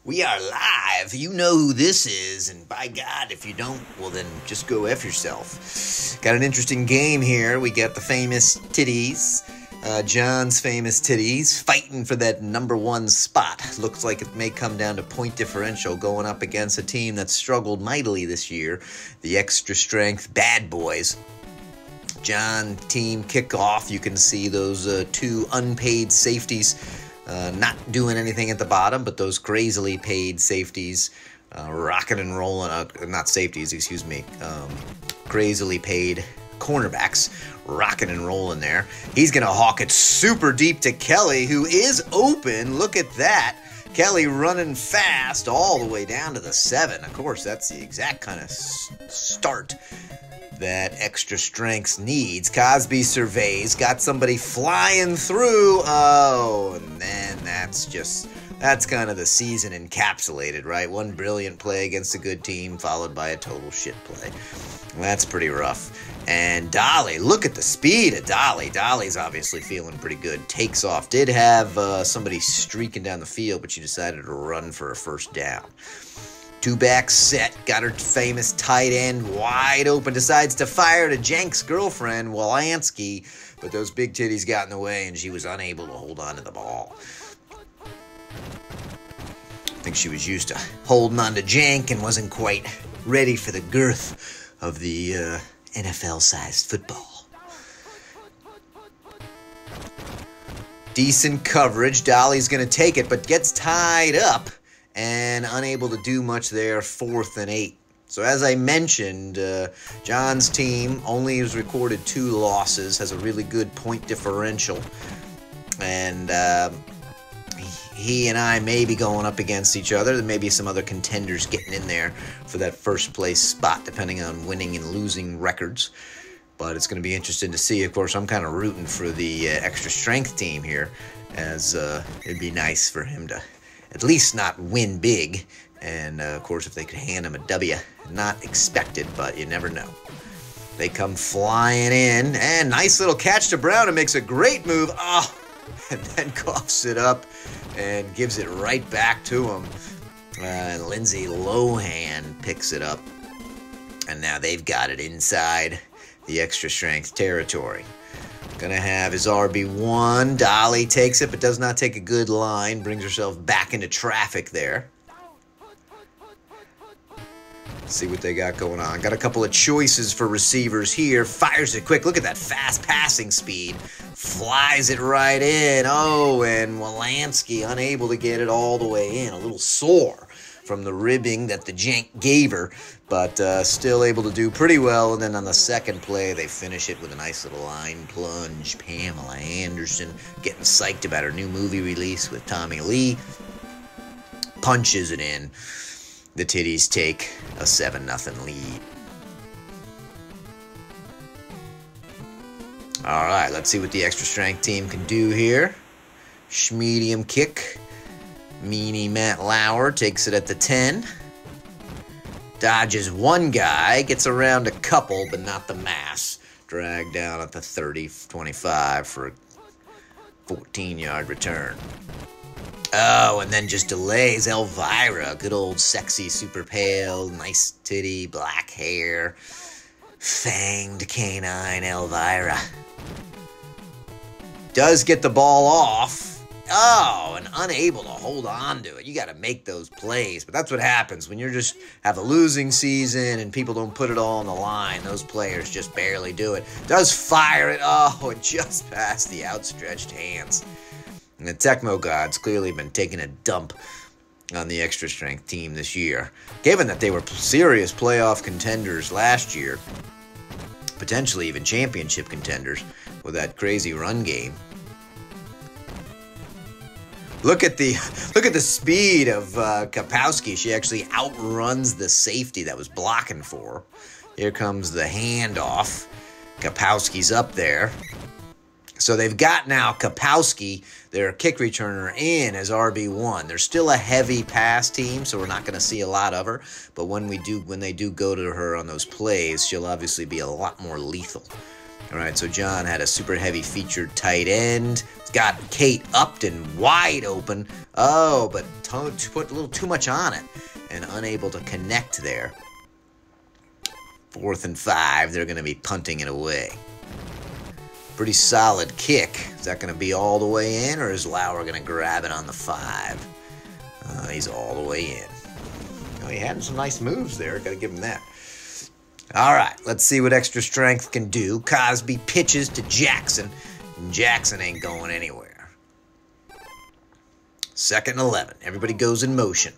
We are live. You know who this is, and by God, if you don't, well then just go F yourself. Got an interesting game here. We got the famous titties, John's famous titties, fighting for that #1 spot. Looks like it may come down to point differential, going up against a team that struggled mightily this year, the extra strength bad boys. John team kickoff. You can see those two unpaid safeties not doing anything at the bottom, but those crazily paid safeties rocking and rolling, not safeties, excuse me, crazily paid cornerbacks rocking and rolling there. He's going to hawk it super deep to Kelly, who is open. Look at that. Kelly running fast all the way down to the 7. Of course, that's the exact kind of start that extra strength needs. Cosby surveys, got somebody flying through. Oh, and then that's kind of the season encapsulated, right? One brilliant play against a good team, followed by a total shit play. That's pretty rough. And Dolly, look at the speed of Dolly. Dolly's obviously feeling pretty good. Takes off. Did have somebody streaking down the field, but she decided to run for a first down. Two-back set, got her famous tight end wide open, decides to fire to Jenk's girlfriend, Wolansky, but those big titties got in the way and she was unable to hold on to the ball. I think she was used to holding on to Jenk and wasn't quite ready for the girth of the NFL-sized football. Decent coverage, Dolly's going to take it, but gets tied up and unable to do much there, 4th and 8. So as I mentioned, John's team only has recorded 2 losses, has a really good point differential, and he and I may be going up against each other. There may be some other contenders getting in there for that first place spot, depending on winning and losing records. But it's going to be interesting to see. Of course, I'm kind of rooting for the extra strength team here, as it'd be nice for him to at least not win big. And, of course, if they could hand him a W, not expected, but you never know. They come flying in, and nice little catch to Brown, and makes a great move. Oh, and then coughs it up and gives it right back to him. And Lindsay Lohan picks it up. And now they've got it inside the extra strength territory. Gonna have his RB1. Dolly takes it, but does not take a good line. Brings herself back into traffic there. Let's see what they got going on. Got a couple of choices for receivers here. Fires it quick. Look at that fast passing speed. Flies it right in. Oh, and Wolansky unable to get it all the way in. A little sore from the ribbing that the jank gave her, but still able to do pretty well. And then on the second play, they finish it with a nice little line plunge. Pamela Anderson getting psyched about her new movie release with Tommy Lee. Punches it in. The titties take a 7-0 lead. All right, let's see what the extra strength team can do here. Schmedium kick. Meanie Matt Lauer takes it at the 10. Dodges one guy, gets around a couple, but not the mass. Dragged down at the 30-25 for a 14-yard return. Oh, and then just delays Elvira. Good old sexy, super pale, nice titty, black hair. Fanged canine Elvira. Does get the ball off. Oh, and unable to hold on to it. You got to make those plays. But that's what happens when you just have a losing season and people don't put it all on the line. Those players just barely do it. Does fire it. Oh, and just past the outstretched hands. And the Tecmo gods clearly been taking a dump on the extra strength team this year. Given that they were serious playoff contenders last year, potentially even championship contenders with that crazy run game. Look at the speed of Kapowski. She actually outruns the safety that was blocking for her. Here comes the handoff. Kapowski's up there. So they've got now Kapowski, their kick returner, in as RB1. They're still a heavy pass team, so we're not going to see a lot of her. But when they do go to her on those plays, she'll obviously be a lot more lethal. All right, so John had a super heavy featured tight end. He's got Kate Upton wide open. Oh, but put a little too much on it and unable to connect there. 4th and 5, they're going to be punting it away. Pretty solid kick. Is that going to be all the way in, or is Lauer going to grab it on the 5? He's all the way in. Oh, he had some nice moves there. Got to give him that. All right, let's see what extra strength can do. Cosby pitches to Jackson, and Jackson ain't going anywhere. 2nd and 11. Everybody goes in motion.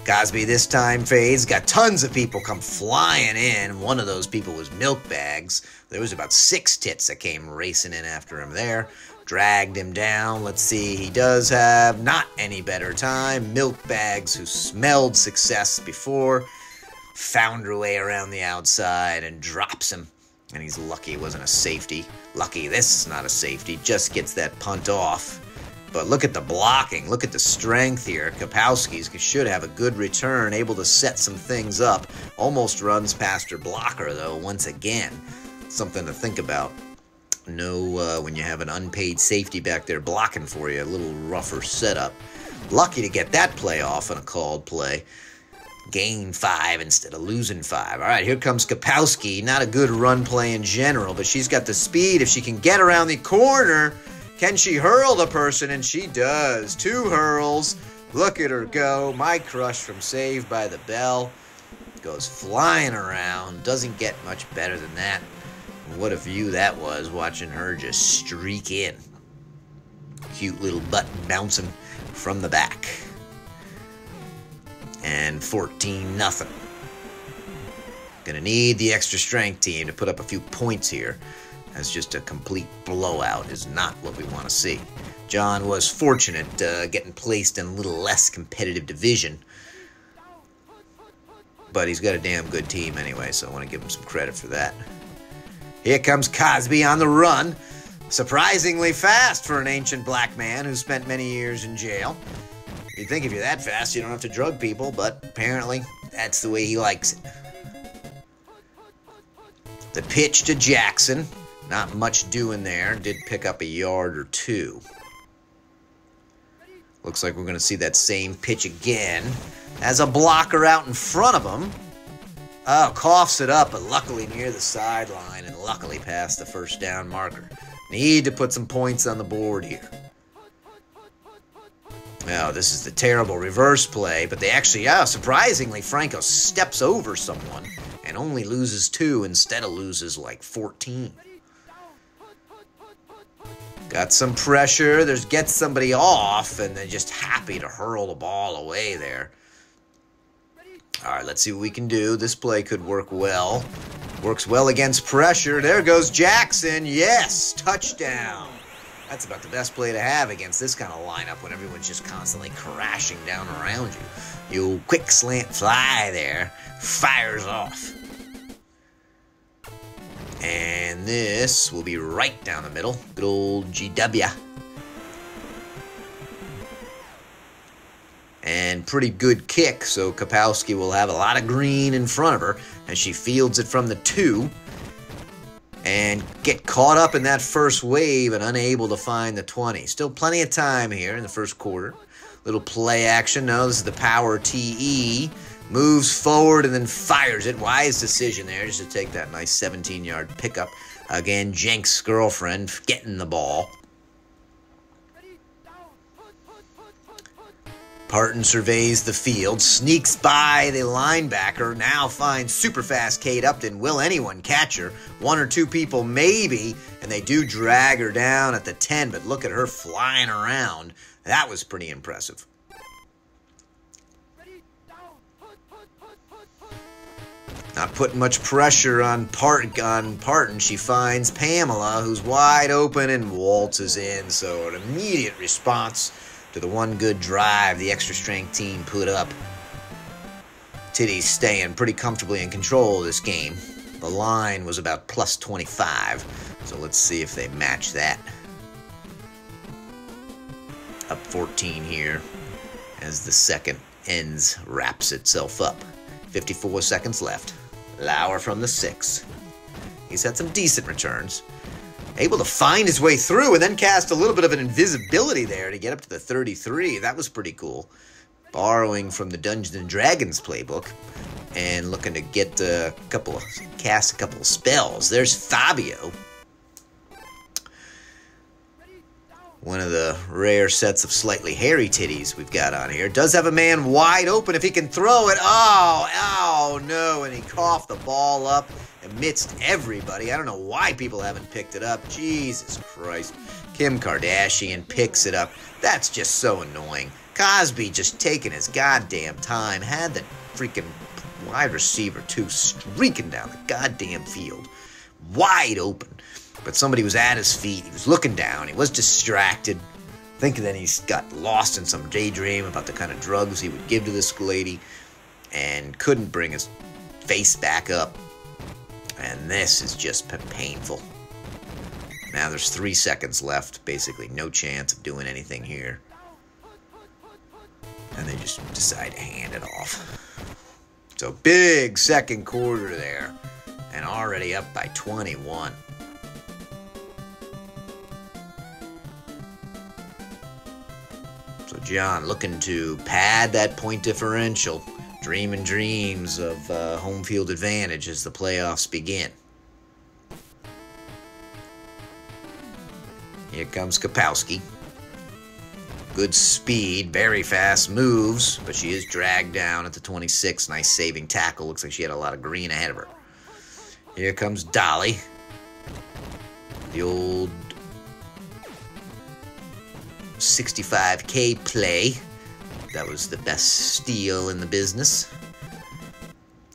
Cosby this time fades. Got tons of people come flying in. One of those people was Milk Bags. There was about 6 tits that came racing in after him there. Dragged him down. Let's see. He does have not any better time. Milk Bags, who smelled success before, found her way around the outside and drops him. And he's lucky it wasn't a safety. Lucky this is not a safety. Just gets that punt off. But look at the blocking. Look at the strength here. Kapowski's should have a good return, able to set some things up. Almost runs past her blocker, though, once again. Something to think about. When you have an unpaid safety back there blocking for you, a little rougher setup. Lucky to get that play off on a called play. Gain 5 instead of losing 5. All right, here comes Kapowski. Not a good run play in general, but she's got the speed. If she can get around the corner, can she hurl the person? And she does. 2 hurls. Look at her go. My crush from Saved by the Bell. Goes flying around. Doesn't get much better than that. And what a view that was, watching her just streak in. Cute little butt bouncing from the back. And 14-0. Gonna need the extra strength team to put up a few points here, as just a complete blowout is not what we want to see. John was fortunate getting placed in a little less competitive division, but he's got a damn good team anyway, so I want to give him some credit for that. Here comes Cosby on the run. Surprisingly fast for an ancient black man who spent many years in jail. You'd think if you're that fast, you don't have to drug people, but apparently that's the way he likes it. The pitch to Jackson. Not much doing there. Did pick up a yard or 2. Looks like we're going to see that same pitch again. As a blocker out in front of him. Oh, coughs it up, but luckily near the sideline and luckily past the first down marker. Need to put some points on the board here. Now, this is the terrible reverse play, but they actually, surprisingly, Franco steps over someone and only loses 2 instead of loses like 14. Got some pressure. Gets somebody off, and they're just happy to hurl the ball away there. All right, let's see what we can do. This play could work well. Works well against pressure. There goes Jackson. Yes, touchdown. That's about the best play to have against this kind of lineup when everyone's just constantly crashing down around you. You quick slant fly there. Fires off. And this will be right down the middle. Good old GW. And pretty good kick, so Kapowski will have a lot of green in front of her as she fields it from the 2. And get caught up in that first wave and unable to find the 20. Still plenty of time here in the first quarter. Little play action. No, this is the power TE. Moves forward and then fires it. Wise decision there just to take that nice 17-yard pickup. Again, Jenk's girlfriend getting the ball. Parton surveys the field, sneaks by the linebacker, now finds super fast Kate Upton. Will anyone catch her? 1 or 2 people maybe, and they do drag her down at the 10, but look at her flying around. That was pretty impressive. Not putting much pressure on Parton. She finds Pamela, who's wide open, and waltzes in, so an immediate response to the one good drive the extra strength team put up. Titties staying pretty comfortably in control of this game. The line was about plus 25, so let's see if they match that. Up 14 here as the second wraps itself up. 54 seconds left. Lauer from the 6. He's had some decent returns. Able to find his way through and then cast a little bit of an invisibility there to get up to the 33. That was pretty cool. Borrowing from the Dungeons & Dragons playbook and looking to get cast a couple of spells. There's Fabio. One of the rare sets of slightly hairy titties we've got on here. Does have a man wide open if he can throw it. Oh, no. And he coughed the ball up amidst everybody. I don't know why people haven't picked it up. Jesus Christ. Kim Kardashian picks it up. That's just so annoying. Cosby just taking his goddamn time. Had the freaking wide receiver, too, streaking down the goddamn field. Wide open. But somebody was at his feet. He was looking down. He was distracted. Thinking that he's got lost in some daydream about the kind of drugs he would give to this lady. And couldn't bring his face back up. And this is just painful. Now there's 3 seconds left. Basically no chance of doing anything here. And they just decide to hand it off. So big second quarter there. And already up by 21. So John looking to pad that point differential. Dreaming dreams of home field advantage as the playoffs begin. Here comes Kapowski. Good speed, very fast moves, but she is dragged down at the 26. Nice saving tackle. Looks like she had a lot of green ahead of her. Here comes Dolly. The old 65K play. That was the best steal in the business.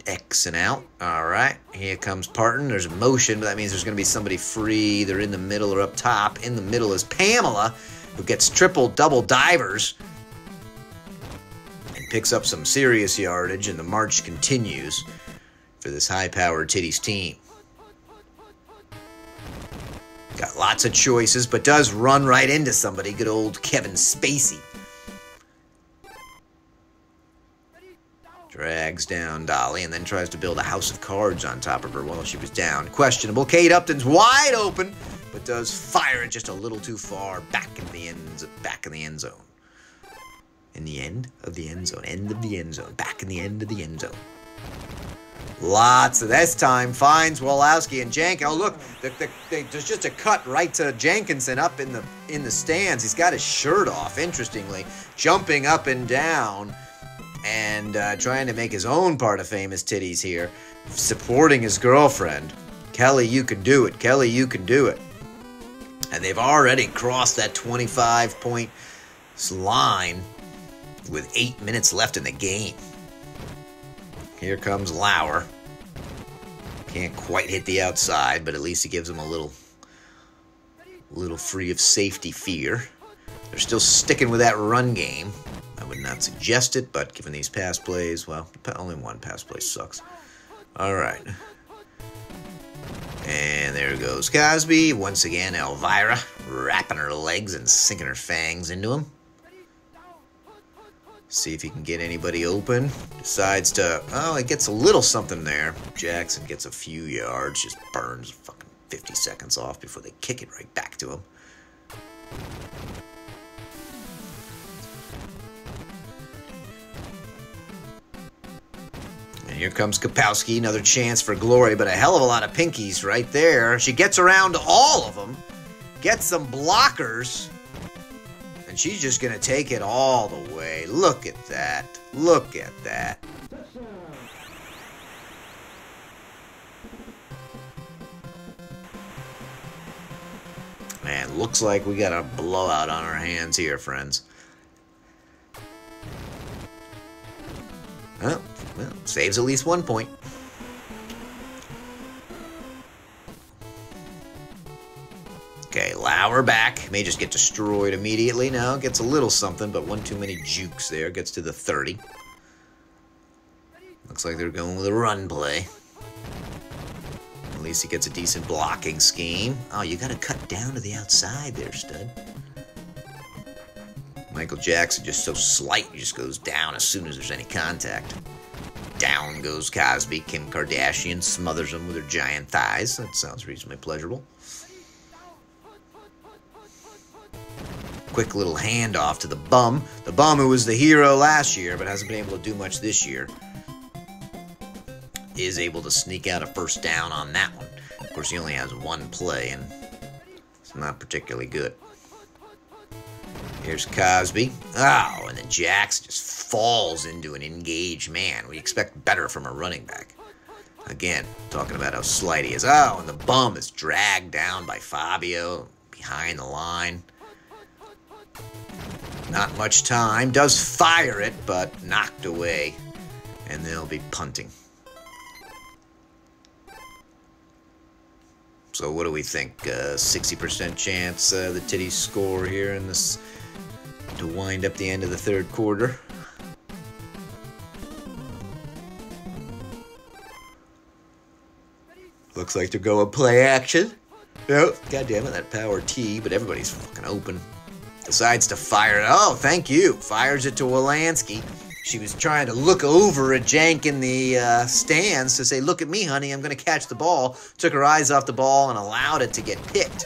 X and out. All right. Here comes Parton. There's a motion, but that means there's going to be somebody free either in the middle or up top. In the middle is Pamela, who gets triple, double divers and picks up some serious yardage, and the march continues for this high-powered Titties team. Got lots of choices, but does run right into somebody. Good old Kevin Spacey. Drags down Dolly and then tries to build a house of cards on top of her while she was down. Questionable. Kate Upton's wide open, but does fire it just a little too far back in the end zone. In the end of the end zone. End of the end zone. Back in the end of the end zone. Lots of this time finds Wolowski and Jank. Oh, look, there's just a cut right to Jenkinson up in the stands. He's got his shirt off, interestingly, jumping up and down and trying to make his own part of Famous Titties here, supporting his girlfriend. Kelly, you can do it. Kelly, you can do it. And they've already crossed that 25-point line with 8 minutes left in the game. Here comes Lauer. Can't quite hit the outside, but at least he gives him a little free of safety fear. They're still sticking with that run game. I would not suggest it, but given these pass plays, well, only one pass play sucks. All right. And there goes Cosby. Once again, Elvira wrapping her legs and sinking her fangs into him. See if he can get anybody open. Decides to, oh, he gets a little something there. Jackson gets a few yards, just burns fucking 50 seconds off before they kick it right back to him. And here comes Kapowski, another chance for glory, but a hell of a lot of pinkies right there. She gets around all of them, gets some blockers, and she's just going to take it all the way. Look at that. Look at that. Man, looks like we got a blowout on our hands here, friends. Well, saves at least 1 point. Okay, Lauer back. May just get destroyed immediately. No, gets a little something, but one too many jukes there. Gets to the 30. Looks like they're going with a run play. At least he gets a decent blocking scheme. Oh, you gotta cut down to the outside there, stud. Michael Jackson just so slight, he just goes down as soon as there's any contact. Down goes Cosby. Kim Kardashian smothers him with her giant thighs. That sounds reasonably pleasurable. Quick little handoff to the bum. The bum who was the hero last year but hasn't been able to do much this year is able to sneak out a first down on that one. Of course, he only has one play, and it's not particularly good. Here's Cosby. Oh, and then Jax just falls into an engaged man. We expect better from a running back. Again, talking about how slight he is. Oh, and the bum is dragged down by Fabio behind the line. Not much time. Does fire it, but knocked away. And they'll be punting. So what do we think? 60% chance the Titties score here in this to wind up the end of the third quarter. Looks like they're going play action. Nope. God damn it, that power T, but everybody's fucking open. Decides to fire it. Oh, thank you. Fires it to Wolanski. She was trying to look over at Jank in the stands to say, look at me, honey, I'm going to catch the ball. Took her eyes off the ball and allowed it to get picked.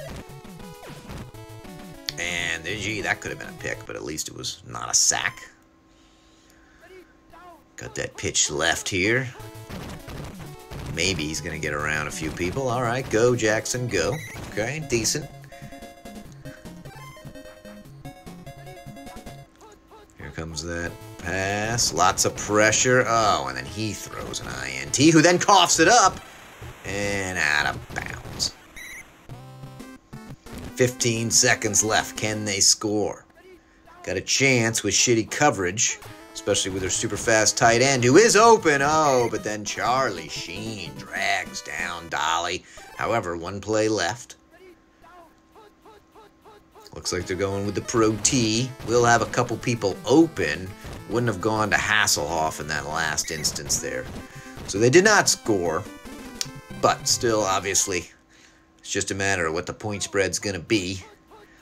And, gee, that could have been a pick, but at least it was not a sack. Got that pitch left here. Maybe he's going to get around a few people. All right, go, Jackson, go. Okay, decent. Here comes that pass. Lots of pressure. Oh, and then he throws an INT, who then coughs it up and out of bounds. 15 seconds left. Can they score? Got a chance with shitty coverage, especially with their super fast tight end, who is open. Oh, but then Charlie Sheen drags down Dolly. However, one play left. Looks like they're going with the Pro T. We'll have a couple people open. Wouldn't have gone to Hasselhoff in that last instance there. So they did not score, but still, obviously, it's just a matter of what the point spread's going to be.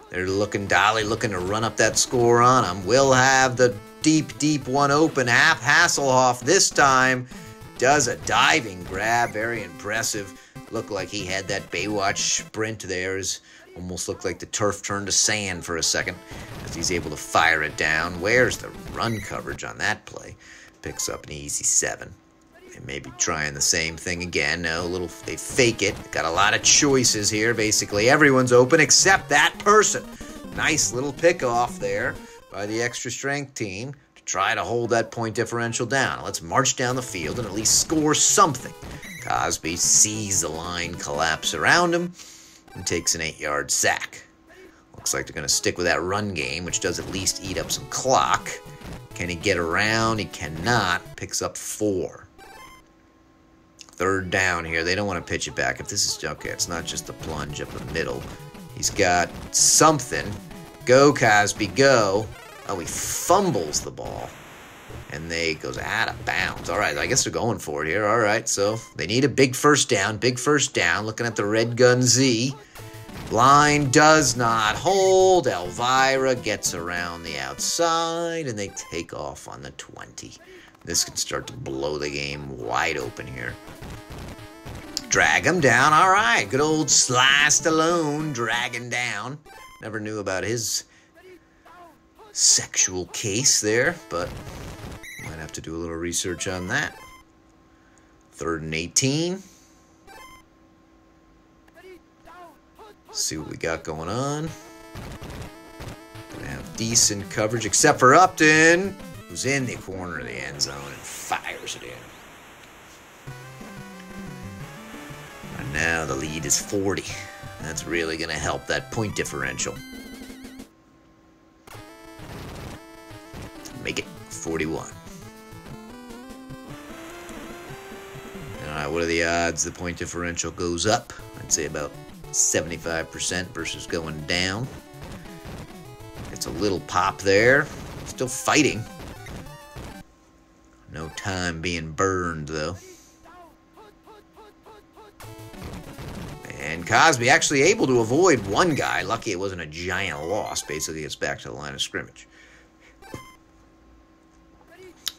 They're looking, Dolly looking to run up that score on them. We'll have the deep one open. Hasselhoff this time does a diving grab. Very impressive. Looked like he had that Baywatch sprint there. Almost looked like the turf turned to sand for a second as he's able to fire it down. Where's the run coverage on that play? Picks up an easy 7. And maybe trying the same thing again. No, they fake it. Got a lot of choices here. Basically, everyone's open except that person. Nice little pickoff there by the extra strength team to try to hold that point differential down. Let's march down the field and at least score something. Cosby sees the line collapse around him and takes an 8-yard sack. Looks like they're going to stick with that run game, which does at least eat up some clock. Can he get around? He cannot. Picks up 4. Third down here. They don't want to pitch it back. If this is okay, it's not just the plunge up the middle. He's got something. Go, Cosby, go. Oh, he fumbles the ball. And they goes out of bounds. All right, I guess they're going for it here. All right, so they need a big first down. Big first down. Looking at the red gun Z. Line does not hold. Elvira gets around the outside, and they take off on the 20. This can start to blow the game wide open here. Drag him down. All right, good old Sly Stallone dragging down. Never knew about his sexual case there, but might have to do a little research on that. 3rd and 18. See what we got going on. Gonna have decent coverage, except for Upton, who's in the corner of the end zone and fires it in. And now the lead is 40. That's really gonna help that point differential. Make it 41. Alright, what are the odds the point differential goes up? I'd say about 75% versus going down. It's a little pop there. Still fighting. No time being burned, though. And Cosby actually able to avoid one guy. Lucky it wasn't a giant loss. Basically, it's back to the line of scrimmage.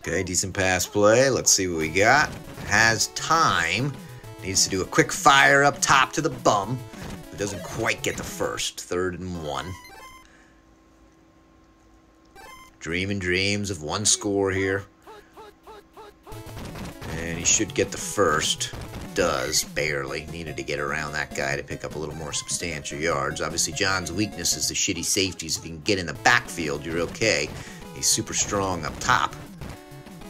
Okay, decent pass play. Let's see what we got. Has time. Needs to do a quick fire up top to the bum. It doesn't quite get the first. 3rd and 1. Dreaming dreams of one score here. And he should get the first. Does, barely. Needed to get around that guy to pick up a little more substantial yards. Obviously, John's weakness is the shitty safeties. If you can get in the backfield, you're okay. He's super strong up top.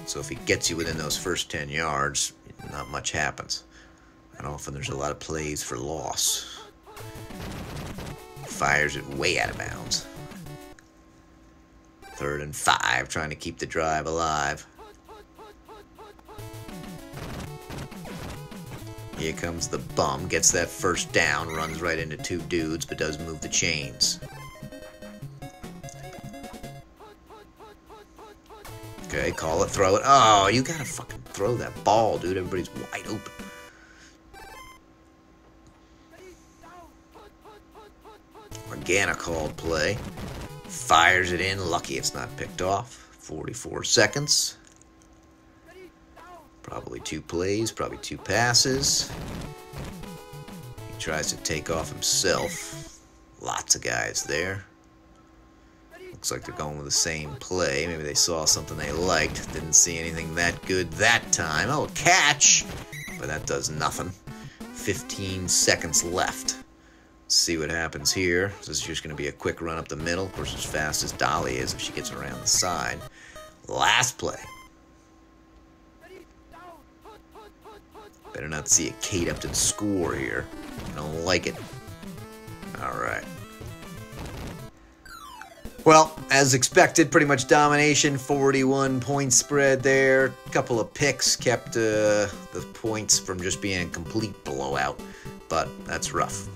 So if he gets you within those first 10 yards, not much happens. And often there's a lot of plays for loss. Fires it way out of bounds. 3rd and 5, trying to keep the drive alive. Here comes the bum, gets that first down, runs right into 2 dudes, but does move the chains. Okay, call it, throw it. Oh, you gotta fucking throw that ball, dude. Everybody's wide open. Again, a called play. Fires it in. Lucky it's not picked off. 44 seconds. Probably 2 plays, probably 2 passes. He tries to take off himself. Lots of guys there. Looks like they're going with the same play. Maybe they saw something they liked. Didn't see anything that good that time. Oh, catch! But that does nothing. 15 seconds left. Let's see what happens here. This is just going to be a quick run up the middle. Of course, as fast as Dolly is if she gets around the side. Last play. Better not see a Kate Upton score here. I don't like it. Alright. Well, as expected, pretty much domination. 41-point spread there. A couple of picks kept the points from just being a complete blowout. But that's rough.